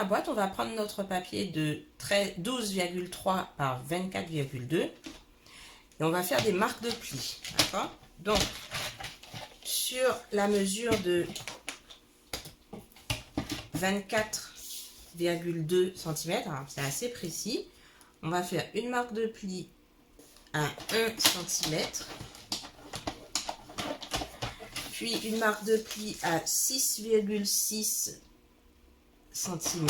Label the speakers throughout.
Speaker 1: la boîte, on va prendre notre papier de 12,3 par 24,2 et on va faire des marques de pli. D'accord? Donc, sur la mesure de 24,2 cm, c'est assez précis, on va faire une marque de pli à 1 cm, puis une marque de pli à 6,6 cm,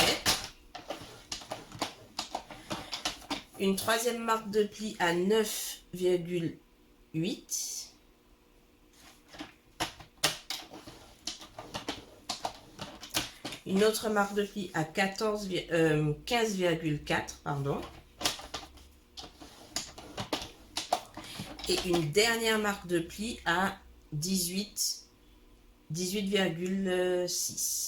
Speaker 1: une troisième marque de pli à 9,8, une autre marque de pli à 15,4, pardon, et une dernière marque de pli à 18,6.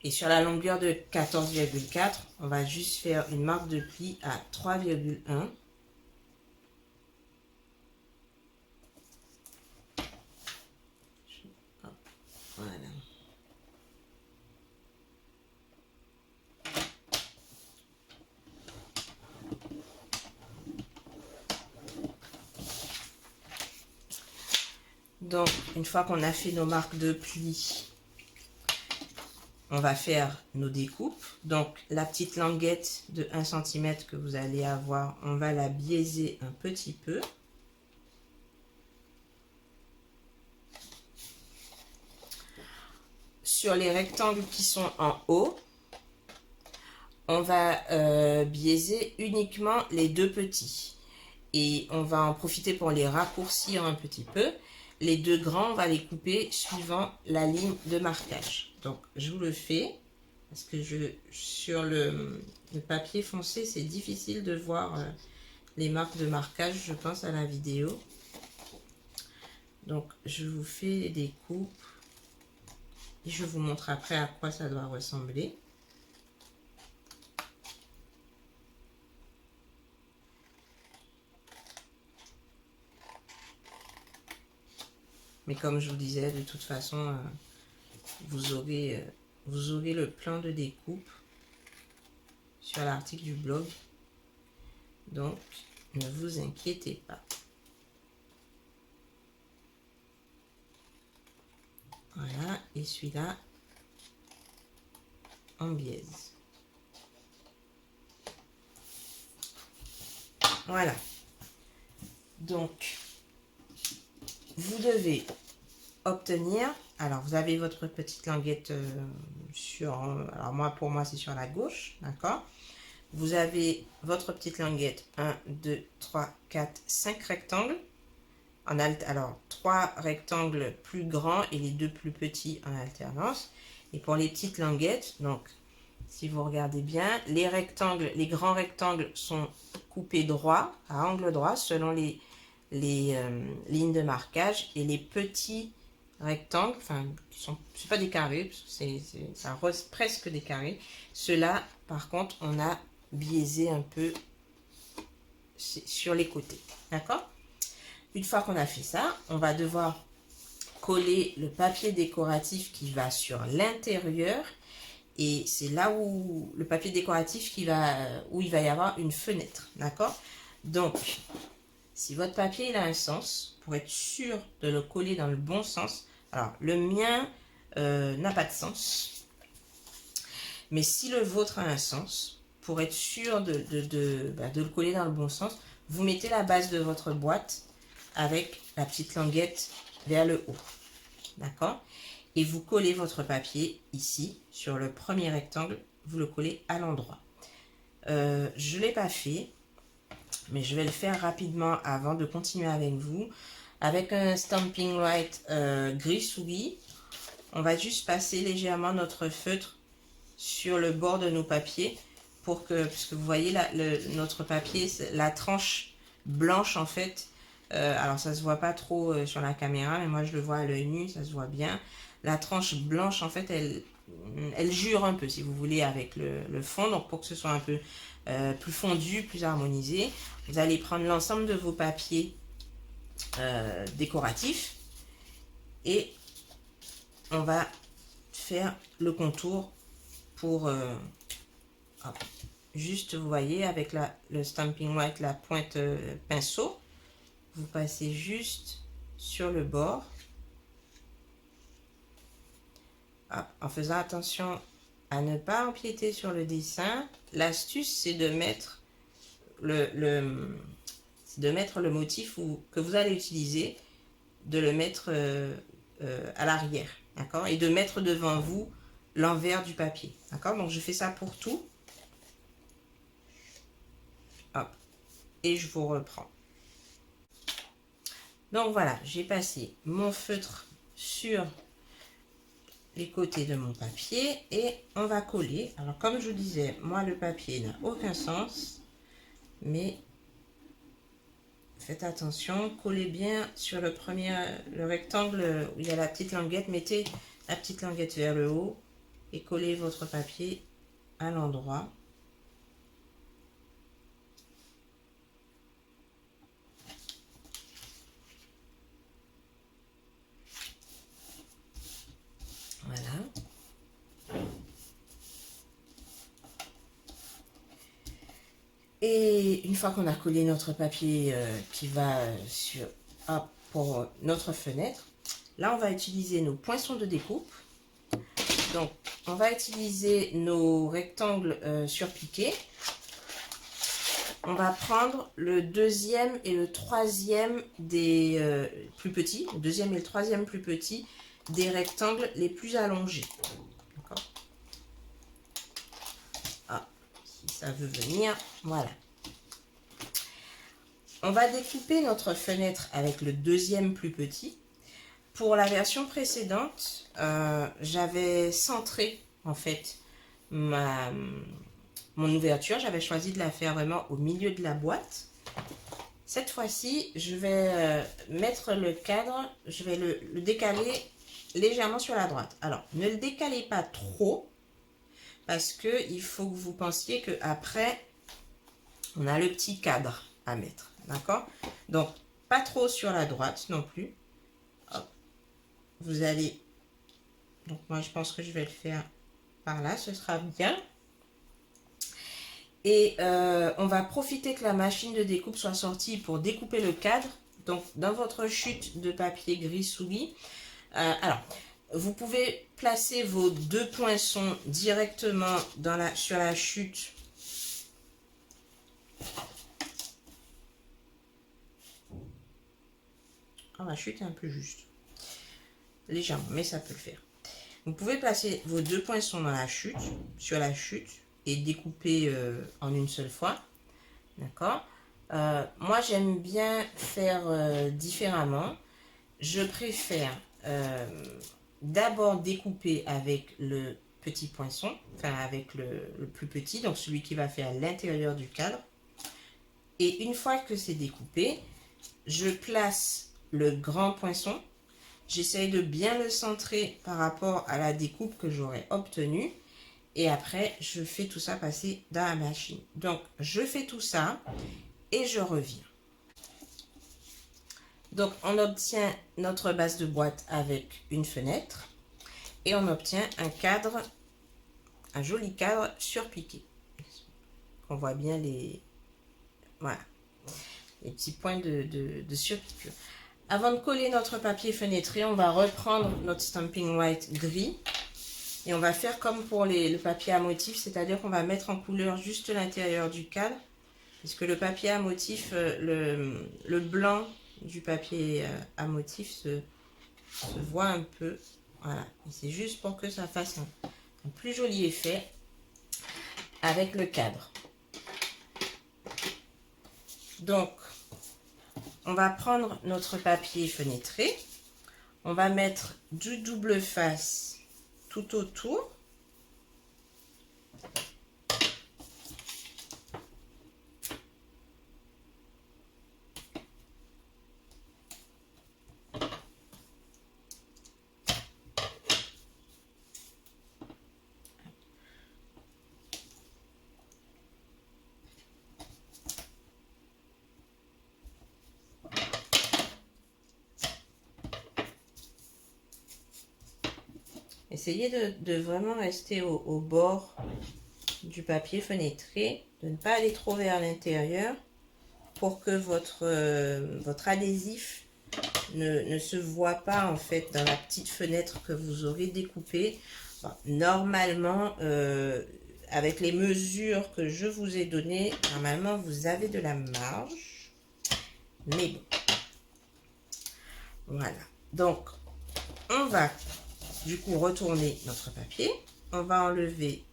Speaker 1: Et sur la longueur de 14,4, on va juste faire une marque de pli à 3,1. Voilà. Donc, une fois qu'on a fait nos marques de pli, on va faire nos découpes. Donc, la petite languette de 1 cm que vous allez avoir, on va la biaiser un petit peu. Sur les rectangles qui sont en haut, on va biaiser uniquement les deux petits. Et on va en profiter pour les raccourcir un petit peu. Les deux grands, on va les couper suivant la ligne de marquage. Donc, je vous le fais parce que sur le papier foncé, c'est difficile de voir les marques de marquage, je pense, à la vidéo. Donc, je vous fais des coupes et je vous montre après à quoi ça doit ressembler. Mais comme je vous disais, de toute façon, vous aurez le plan de découpe sur l'article du blog. Donc, ne vous inquiétez pas. Voilà, et celui-là, on biaise. Voilà. Donc, vous devez obtenir, alors vous avez votre petite languette alors pour moi c'est sur la gauche, d'accord? Vous avez votre petite languette, 1, 2, 3, 4, 5 rectangles, alors 3 rectangles plus grands et les 2 plus petits en alternance. Et pour les petites languettes, donc si vous regardez bien, les grands rectangles sont coupés droit, à angle droit, selon les lignes de marquage, et les petits rectangles, enfin, c'est pas des carrés, ça reste presque des carrés. Ceux-là, par contre, on a biaisé un peu sur les côtés, d'accord? Une fois qu'on a fait ça, on va devoir coller le papier décoratif qui va sur l'intérieur, et c'est là où le papier décoratif où il va y avoir une fenêtre, d'accord? Donc, si votre papier il a un sens, pour être sûr de le coller dans le bon sens, alors le mien n'a pas de sens, mais si le vôtre a un sens, pour être sûr de le coller dans le bon sens, vous mettez la base de votre boîte avec la petite languette vers le haut, d'accord? Et vous collez votre papier ici, sur le premier rectangle, vous le collez à l'endroit. Je ne l'ai pas fait, mais je vais le faire rapidement avant de continuer avec vous. Avec un Stampin' Write gris souris, on va juste passer légèrement notre feutre sur le bord de nos papiers puisque vous voyez notre papier, la tranche blanche en fait, alors ça se voit pas trop sur la caméra, mais moi je le vois à l'œil nu, ça se voit bien. La tranche blanche en fait, elle jure un peu si vous voulez avec le fond, donc pour que ce soit un peu plus fondu, plus harmonisé, vous allez prendre l'ensemble de vos papiers décoratif. Et on va faire le contour pour hop, juste, vous voyez, avec le Stampin' White, la pointe pinceau, vous passez juste sur le bord, hop, en faisant attention à ne pas empiéter sur le dessin. L'astuce, c'est de mettre le motif que vous allez utiliser, de le mettre à l'arrière, d'accord, et de mettre devant vous l'envers du papier, d'accord. Donc je fais ça pour tout, hop, et je vous reprends. Donc voilà, j'ai passé mon feutre sur les côtés de mon papier et on va coller. Alors comme je vous disais, moi le papier n'a aucun sens, mais faites attention, collez bien sur le rectangle où il y a la petite languette, mettez la petite languette vers le haut et collez votre papier à l'endroit. Voilà. Et une fois qu'on a collé notre papier qui va pour notre fenêtre, là on va utiliser nos poinçons de découpe. Donc on va utiliser nos rectangles surpiqués. On va prendre le deuxième et le troisième des plus petits, le deuxième et le troisième plus petits des rectangles les plus allongés. D'accord. Ah, si ça veut venir, voilà. On va découper notre fenêtre avec le deuxième plus petit. Pour la version précédente, j'avais centré en fait mon ouverture. J'avais choisi de la faire vraiment au milieu de la boîte. Cette fois-ci, je vais mettre le cadre, je vais le décaler légèrement sur la droite. Alors, ne le décalez pas trop parce que il faut que vous pensiez que après, on a le petit cadre à mettre, d'accord? Donc, pas trop sur la droite non plus. Hop. Vous allez, donc moi je pense que je vais le faire par là, ce sera bien. Et on va profiter que la machine de découpe soit sortie pour découper le cadre. Donc, dans votre chute de papier gris souris, alors, vous pouvez placer vos deux poinçons directement sur la chute. Oh, la chute est un peu juste. Légèrement, mais ça peut le faire. Vous pouvez placer vos deux poinçons dans la chute, sur la chute, et découper en une seule fois. D'accord. Moi, j'aime bien faire différemment. Je préfère d'abord découper avec le petit poinçon, enfin avec le plus petit, donc celui qui va faire l'intérieur du cadre. Et une fois que c'est découpé, je place le grand poinçon. J'essaye de bien le centrer par rapport à la découpe que j'aurais obtenue. Et après, je fais tout ça passer dans la machine. Donc, je fais tout ça et je reviens. Donc, on obtient notre base de boîte avec une fenêtre. Et on obtient un cadre, un joli cadre surpiqué. On voit bien les petits points de surpiqûre. Avant de coller notre papier fenêtré, on va reprendre notre Stampin' White gris. Et on va faire comme pour le papier à motif, c'est-à-dire qu'on va mettre en couleur juste l'intérieur du cadre. Puisque le papier à motif, le blanc du papier à motif se voit un peu. Voilà, c'est juste pour que ça fasse un plus joli effet avec le cadre. Donc, on va prendre notre papier fenêtré. On va mettre du double face tout autour. Essayez de vraiment rester au bord du papier fenêtré, de ne pas aller trop vers l'intérieur pour que votre adhésif ne se voit pas en fait dans la petite fenêtre que vous aurez découpée. Bon, normalement, avec les mesures que je vous ai données, normalement vous avez de la marge. Mais bon. Voilà. Donc, on va du coup retourner notre papier. On va enlever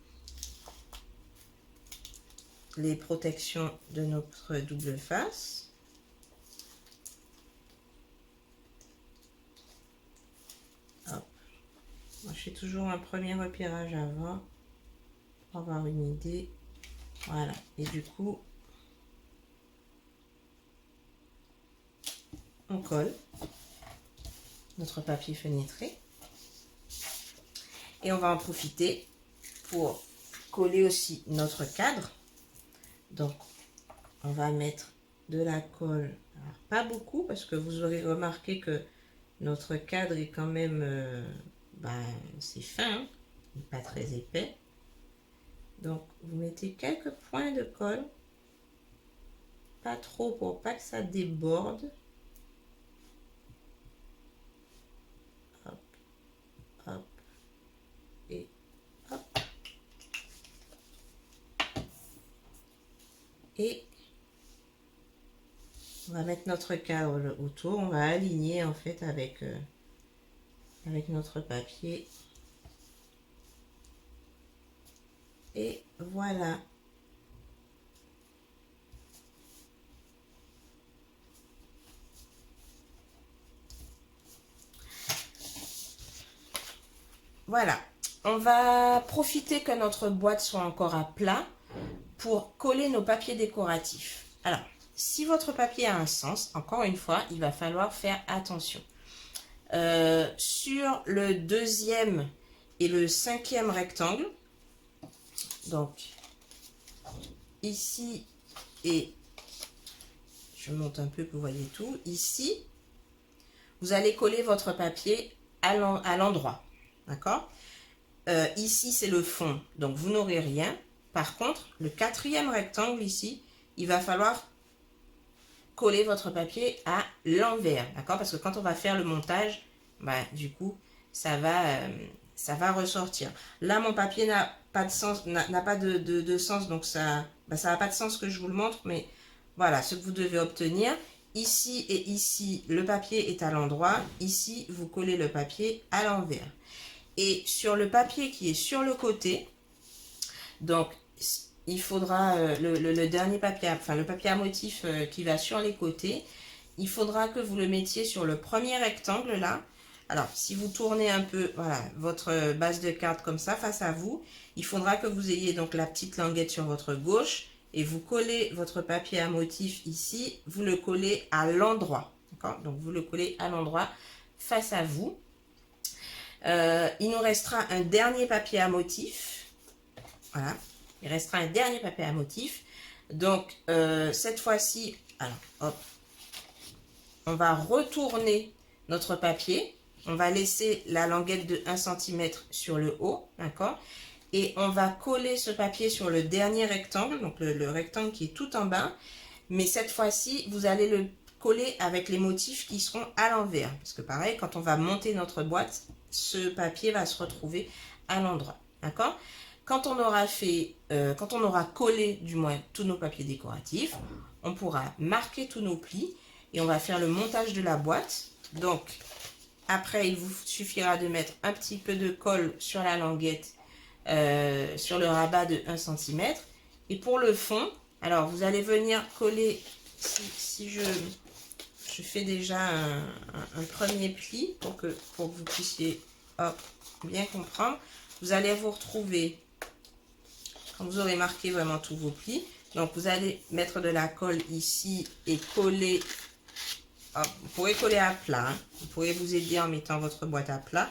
Speaker 1: les protections de notre double face. Hop. Moi, je fais toujours un premier repérage avant pour avoir une idée. Voilà. Et du coup, on colle notre papier fenêtré. Et on va en profiter pour coller aussi notre cadre. Donc, on va mettre de la colle. Alors, pas beaucoup parce que vous aurez remarqué que notre cadre est quand même, c'est fin, hein, pas très épais. Donc, vous mettez quelques points de colle. Pas trop pour pas que ça déborde. Hop, hop, et hop. Et on va mettre notre cadre autour. On va aligner en fait avec notre papier. Et voilà. Voilà. On va profiter que notre boîte soit encore à plat pour coller nos papiers décoratifs. Alors, si votre papier a un sens, encore une fois, il va falloir faire attention. Sur le deuxième et le cinquième rectangle, donc ici, et je monte un peu que vous voyez tout, ici, vous allez coller votre papier à l'endroit, d'accord? Ici, c'est le fond, donc vous n'aurez rien. Par contre, le quatrième rectangle ici, il va falloir coller votre papier à l'envers, d'accord? Parce que quand on va faire le montage, du coup, ça va ressortir. Là, mon papier n'a pas de sens, n'a pas de sens, donc ça n'a pas de sens que je vous le montre, mais voilà ce que vous devez obtenir. Ici et ici, le papier est à l'endroit. Ici, vous collez le papier à l'envers. Et sur le papier qui est sur le côté, donc il faudra le dernier papier, enfin le papier à motif qui va sur les côtés, il faudra que vous le mettiez sur le premier rectangle là. Alors si vous tournez un peu, voilà, votre base de carte comme ça face à vous, il faudra que vous ayez donc la petite languette sur votre gauche et vous collez votre papier à motif ici, vous le collez à l'endroit, d'accord? Donc vous le collez à l'endroit face à vous. Il nous restera un dernier papier à motif. Voilà, il restera un dernier papier à motif. Donc, cette fois-ci, alors, hop, on va retourner notre papier. On va laisser la languette de 1 cm sur le haut, d'accord? Et on va coller ce papier sur le dernier rectangle, donc le rectangle qui est tout en bas. Mais cette fois-ci, vous allez le coller avec les motifs qui seront à l'envers. Parce que pareil, quand on va monter notre boîte, ce papier va se retrouver à l'endroit. D'accord? Quand on aura collé du moins tous nos papiers décoratifs, on pourra marquer tous nos plis et on va faire le montage de la boîte. Donc, après, il vous suffira de mettre un petit peu de colle sur la languette, sur le rabat de 1 cm. Et pour le fond, alors vous allez venir coller, si je fais déjà un premier pli pour que vous puissiez bien comprendre. Vous allez vous retrouver, quand vous aurez marqué vraiment tous vos plis, donc vous allez mettre de la colle ici et coller. Vous pourrez coller à plat, hein. Vous pourrez vous aider en mettant votre boîte à plat,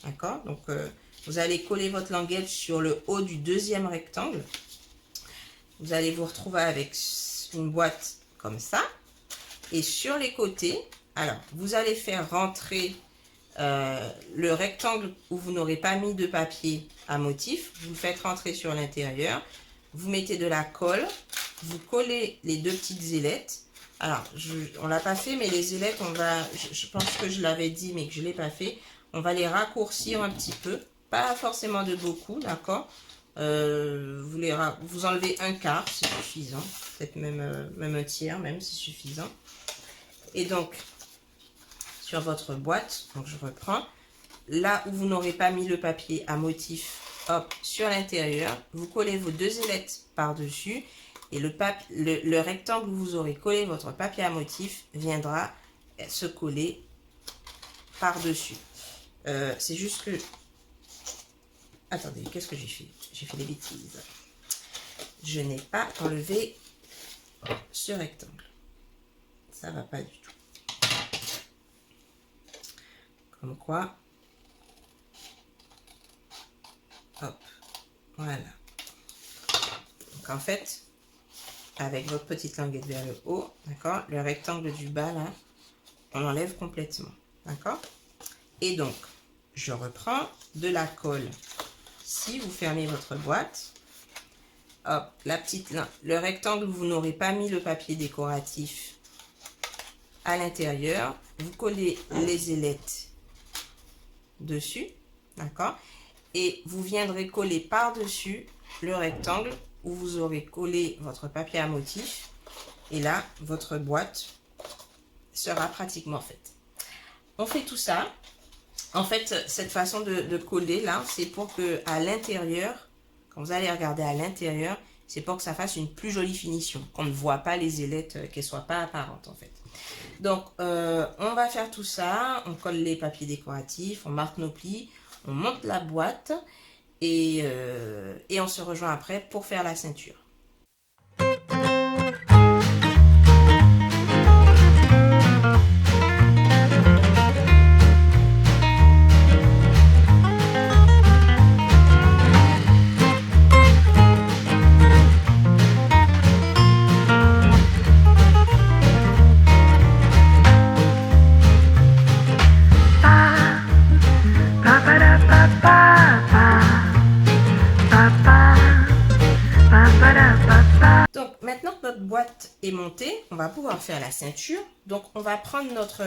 Speaker 1: d'accord? Donc vous allez coller votre languette sur le haut du deuxième rectangle. Vous allez vous retrouver avec une boîte comme ça. Et sur les côtés, alors vous allez faire rentrer le rectangle où vous n'aurez pas mis de papier à motif, vous le faites rentrer sur l'intérieur, vous mettez de la colle, vous collez les deux petites ailettes. Alors, on l'a pas fait, mais les ailettes, je pense que je l'avais dit, mais que je l'ai pas fait. On va les raccourcir un petit peu, pas forcément de beaucoup, d'accord. Vous enlevez un quart, c'est suffisant. Peut-être même un tiers, même, c'est suffisant. Et donc, sur votre boîte, donc je reprends, là où vous n'aurez pas mis le papier à motif, hop, sur l'intérieur, vous collez vos deux ailettes par-dessus et le rectangle où vous aurez collé votre papier à motif viendra se coller par-dessus. C'est juste que... Attendez, qu'est-ce que j'ai fait? J'ai fait des bêtises. Je n'ai pas enlevé ce rectangle. Ça va pas du tout. Comme quoi. Hop. Voilà. Donc en fait, avec votre petite languette vers le haut, d'accord, le rectangle du bas là, on l'enlève complètement. D'accord? Et donc, je reprends de la colle. Si vous fermez votre boîte, hop, le rectangle où vous n'aurez pas mis le papier décoratif à l'intérieur, vous collez les ailettes dessus, d'accord, et vous viendrez coller par-dessus le rectangle où vous aurez collé votre papier à motif, et là, votre boîte sera pratiquement faite. On fait tout ça. En fait, cette façon de coller là, c'est pour que à l'intérieur, quand vous allez regarder à l'intérieur, c'est pour que ça fasse une plus jolie finition, qu'on ne voit pas les ailettes, qu'elles soient pas apparentes en fait. Donc, on va faire tout ça, on colle les papiers décoratifs, on marque nos plis, on monte la boîte et on se rejoint après pour faire la ceinture. Donc maintenant que notre boîte est montée, on va pouvoir faire la ceinture. Donc on va prendre notre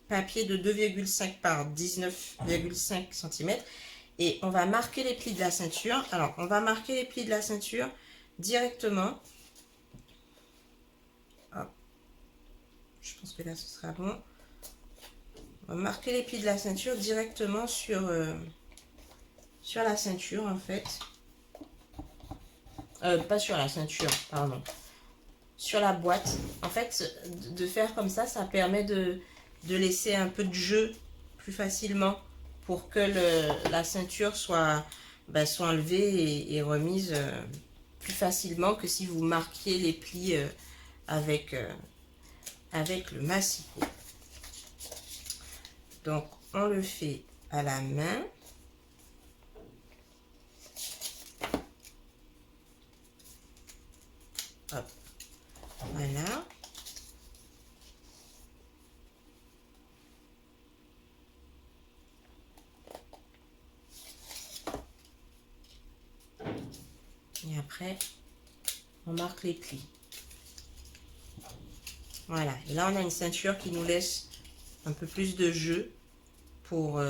Speaker 1: papier de 2,5 par 19,5 cm et on va marquer les plis de la ceinture. Alors on va marquer les plis de la ceinture directement. Hop. Je pense que là ce sera bon. On va marquer les plis de la ceinture directement sur la ceinture en fait. Pas sur la ceinture, pardon. Sur la boîte. En fait, de faire comme ça, ça permet de laisser un peu de jeu plus facilement pour que la ceinture soit enlevée et remise plus facilement que si vous marquiez les plis avec le massicot. Donc, on le fait à la main. Hop. Voilà. Et après, on marque les plis. Voilà. Et là, on a une ceinture qui nous laisse un peu plus de jeu pour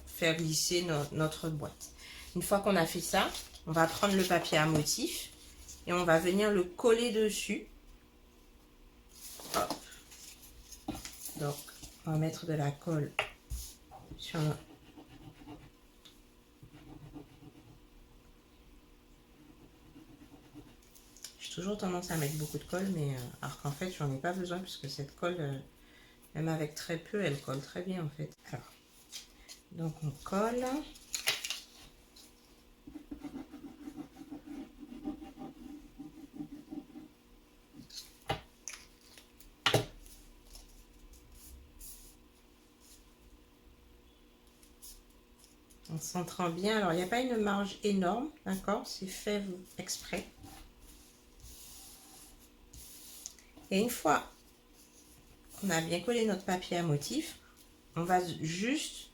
Speaker 1: faire glisser notre boîte. Une fois qu'on a fait ça, on va prendre le papier à motif et on va venir le coller dessus. Hop. Donc, on va mettre de la colle sur notre... J'ai toujours tendance à mettre beaucoup de colle, mais alors qu'en fait, j'en ai pas besoin puisque cette colle, même avec très peu, elle colle très bien en fait. Alors, donc on colle. En centrant bien. Alors, il n'y a pas une marge énorme, d'accord? C'est fait exprès. Et une fois qu'on a bien collé notre papier à motif, on va juste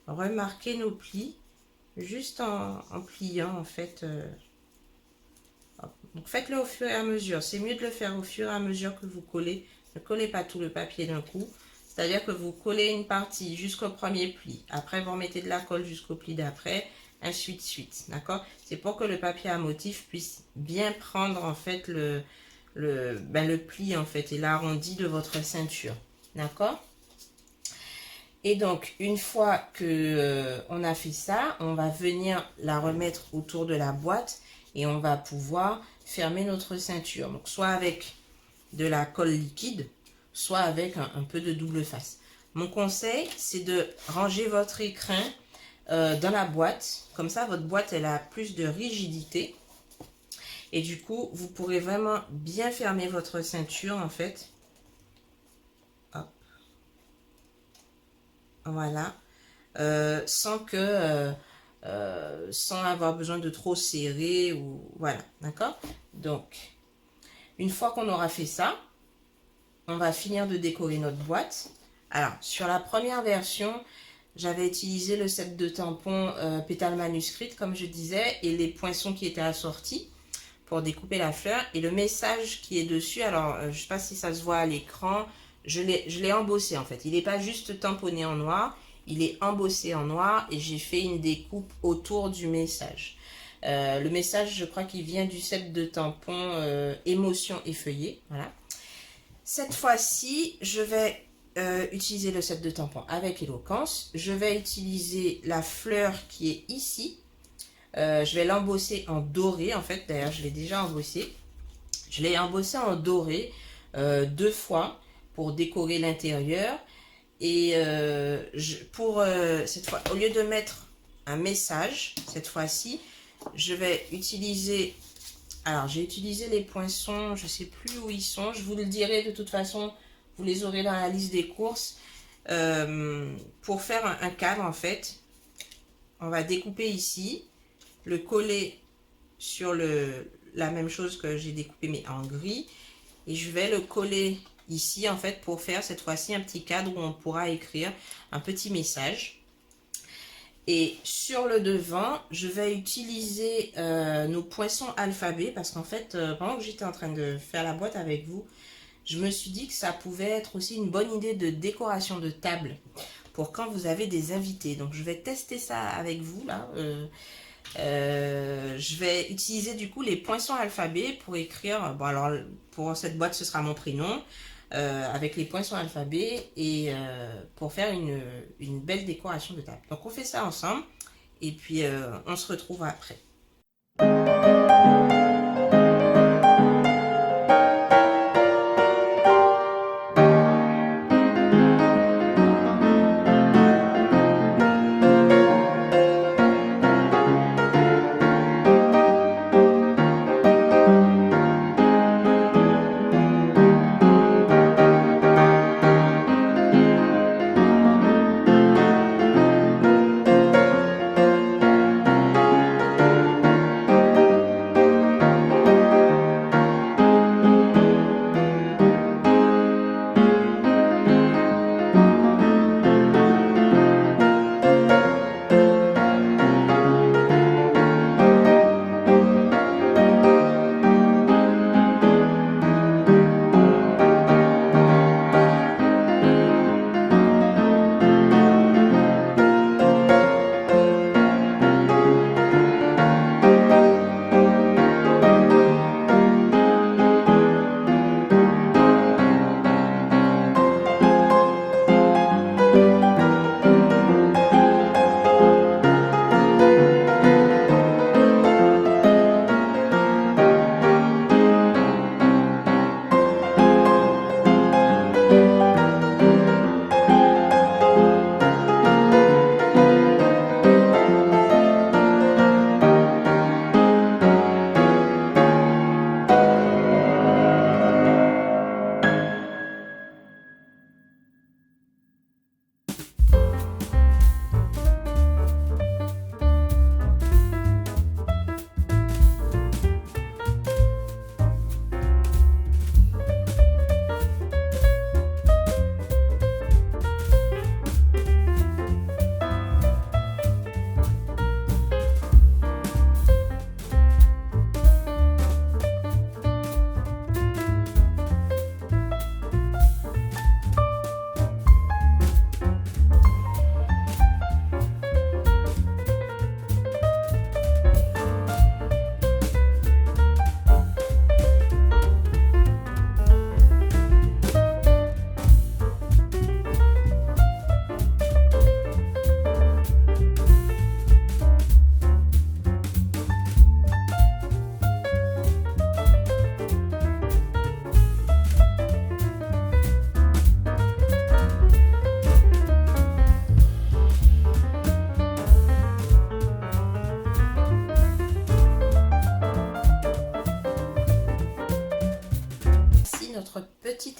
Speaker 1: remarquer nos plis, juste en pliant en fait. Donc faites-le au fur et à mesure. C'est mieux de le faire au fur et à mesure que vous collez. Ne collez pas tout le papier d'un coup. C'est-à-dire que vous collez une partie jusqu'au premier pli. Après, vous remettez de la colle jusqu'au pli d'après. Ainsi de suite. D'accord? C'est pour que le papier à motif puisse bien prendre en fait le pli en fait et l'arrondi de votre ceinture. D'accord? Et donc, une fois que on a fait ça, on va venir la remettre autour de la boîte et on va pouvoir fermer notre ceinture. Donc, soit avec de la colle liquide, soit avec un peu de double face. Mon conseil, c'est de ranger votre écrin dans la boîte. Comme ça, votre boîte, elle a plus de rigidité. Et du coup, vous pourrez vraiment bien fermer votre ceinture, en fait. Hop. Voilà. Sans avoir besoin de trop serrer ou voilà, d'accord. Donc une fois qu'on aura fait ça, on va finir de décorer notre boîte. Alors sur la première version, j'avais utilisé le set de tampons pétales manuscrites comme je disais et les poinçons qui étaient assortis pour découper la fleur et le message qui est dessus. Alors je sais pas si ça se voit à l'écran, je l'ai embossé en fait, il n'est pas juste tamponné en noir, il est embossé en noir et j'ai fait une découpe autour du message. Le message, je crois qu'il vient du set de tampons émotion effeuillée. Voilà. Cette fois-ci, je vais utiliser le set de tampons avec éloquence. Je vais utiliser la fleur qui est ici. Je vais l'embosser en doré. En fait, d'ailleurs, je l'ai déjà embossé. Je l'ai embossé en doré 2 fois pour décorer l'intérieur. Et pour cette fois, au lieu de mettre un message, cette fois-ci, je vais utiliser... Alors, j'ai utilisé les poinçons, je ne sais plus où ils sont. Je vous le dirai de toute façon, vous les aurez dans la liste des courses. Pour faire un cadre, en fait, on va découper ici, le coller sur la même chose que j'ai découpé, mais en gris. Et je vais le coller ici, en fait, pour faire cette fois-ci un petit cadre où on pourra écrire un petit message. Et sur le devant, je vais utiliser nos poinçons alphabet parce qu'en fait, pendant que j'étais en train de faire la boîte avec vous, je me suis dit que ça pouvait être aussi une bonne idée de décoration de table pour quand vous avez des invités. Donc, je vais tester ça avec vous là. Je vais utiliser du coup les poinçons alphabet pour écrire. Bon, alors pour cette boîte, ce sera mon prénom. Avec les poinçons alphabet et pour faire une belle décoration de table. Donc on fait ça ensemble et puis on se retrouve après.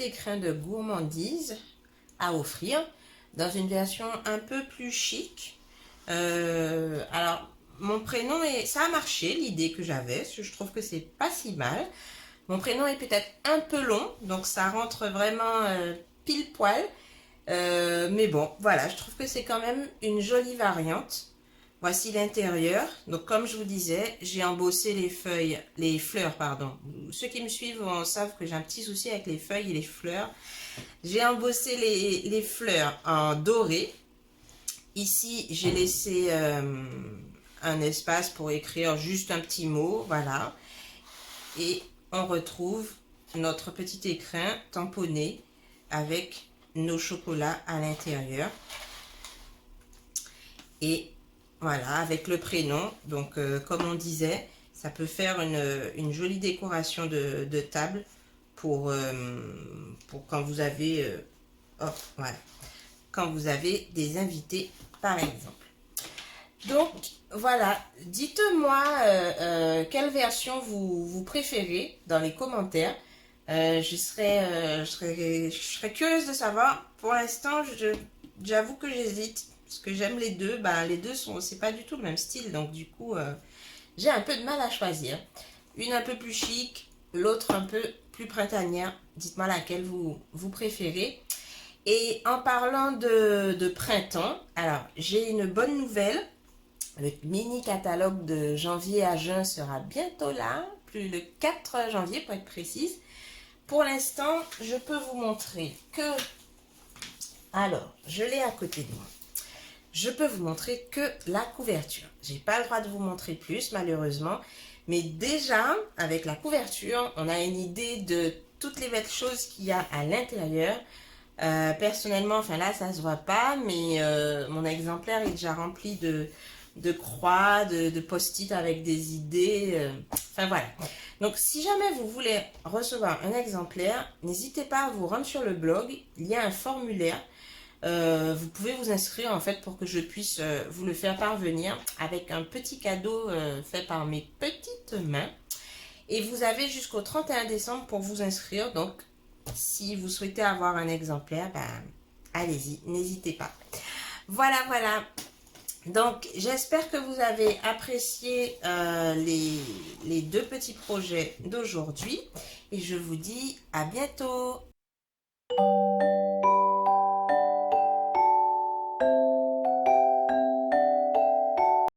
Speaker 1: écrin de gourmandise à offrir dans une version un peu plus chic. Alors, mon prénom, ça a marché, l'idée que j'avais. Je trouve que c'est pas si mal. Mon prénom est peut-être un peu long, donc ça rentre vraiment pile poil. Mais bon, voilà, je trouve que c'est quand même une jolie variante. Voici l'intérieur. Donc, comme je vous disais, j'ai embossé les fleurs, pardon. Ceux qui me suivent savent que j'ai un petit souci avec les feuilles et les fleurs. J'ai embossé les fleurs en doré. Ici, j'ai laissé un espace pour écrire juste un petit mot, voilà. Et on retrouve notre petit écrin tamponné avec nos chocolats à l'intérieur. Et voilà, avec le prénom. Donc, comme on disait, ça peut faire une jolie décoration de table pour quand vous avez, voilà, quand vous avez des invités, par exemple. Donc, voilà, dites-moi quelle version vous préférez dans les commentaires. Je serais curieuse de savoir. Pour l'instant, j'avoue que j'hésite. Parce que j'aime les deux. Les deux c'est pas du tout le même style. Donc, du coup, j'ai un peu de mal à choisir. Une un peu plus chic, l'autre un peu plus printanière. Dites-moi laquelle vous préférez. Et en parlant de printemps, alors, j'ai une bonne nouvelle. Le mini catalogue de janvier à juin sera bientôt là, plus le 4 janvier pour être précise. Pour l'instant, je peux vous montrer que... Alors, je l'ai à côté de moi. Je peux vous montrer que la couverture. J'ai pas le droit de vous montrer plus, malheureusement. Mais déjà, avec la couverture, on a une idée de toutes les belles choses qu'il y a à l'intérieur. Personnellement, enfin là, ça se voit pas, mais mon exemplaire est déjà rempli de croix, de post-it avec des idées. Enfin voilà. Donc si jamais vous voulez recevoir un exemplaire, n'hésitez pas à vous rendre sur le blog. Il y a un formulaire. Vous pouvez vous inscrire en fait pour que je puisse vous le faire parvenir avec un petit cadeau fait par mes petites mains. Et vous avez jusqu'au 31 décembre pour vous inscrire. Donc si vous souhaitez avoir un exemplaire, allez-y, n'hésitez pas. Voilà, voilà. Donc, j'espère que vous avez apprécié les deux petits projets d'aujourd'hui. Et je vous dis à bientôt.